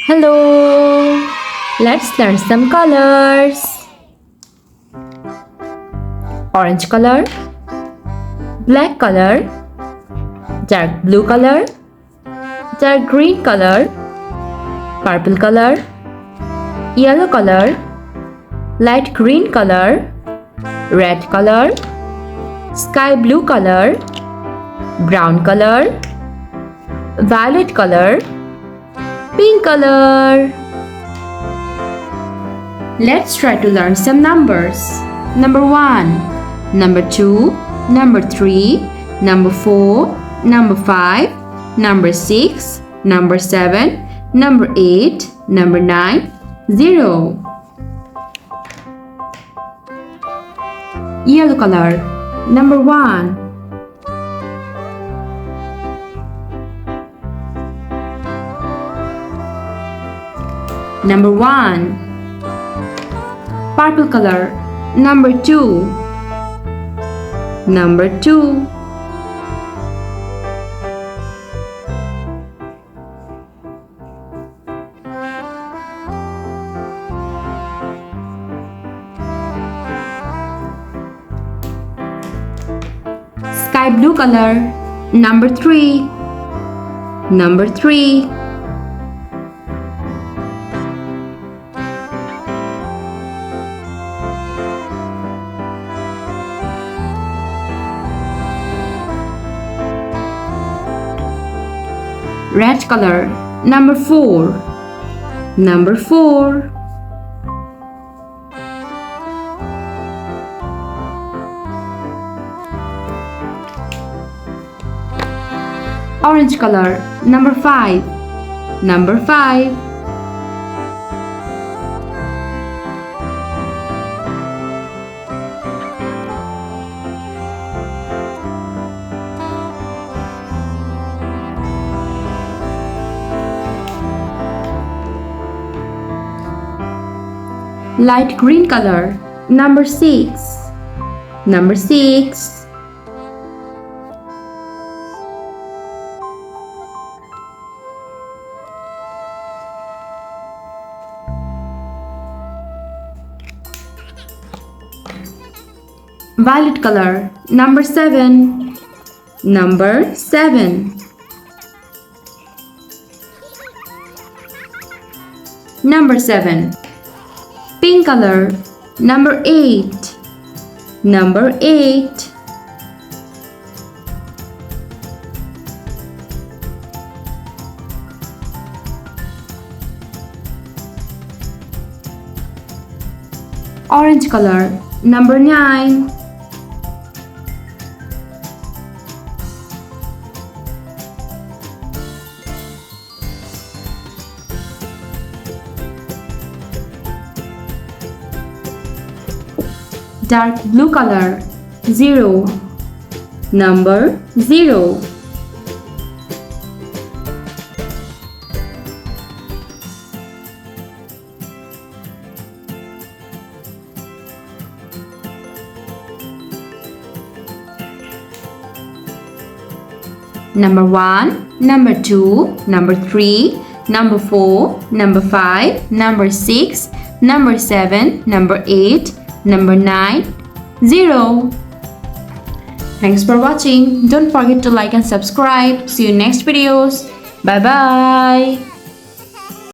Hello! Let's learn some colors. Orange color, black color, dark blue color, dark green color, purple color, yellow color, light green color, red color, sky blue color, brown color, violet color, pink color. Let's try to learn some numbers. Number 1, number 2, number 3, number 4, number 5, number 6, number 7, number 8, number 9, 0. Yellow color. Number 1, number 1. Purple color. Number 2, number 2. Sky blue color. Number 3, number 3. Red color. Number 4, number 4. Orange color. Number 5, number 5. Light green color. Number 6, number 6. Violet color. Number 7, number 7. Number 7. Pink color. Number 8, number 8. Orange color. Number 9. Dark blue color. 0, number 0. Number 1, number 2, number 3, number 4, number 5, number 6, number 7, number 8, number 9, 0. Thanks for watching. Don't forget to like and subscribe. See you next videos. Bye bye.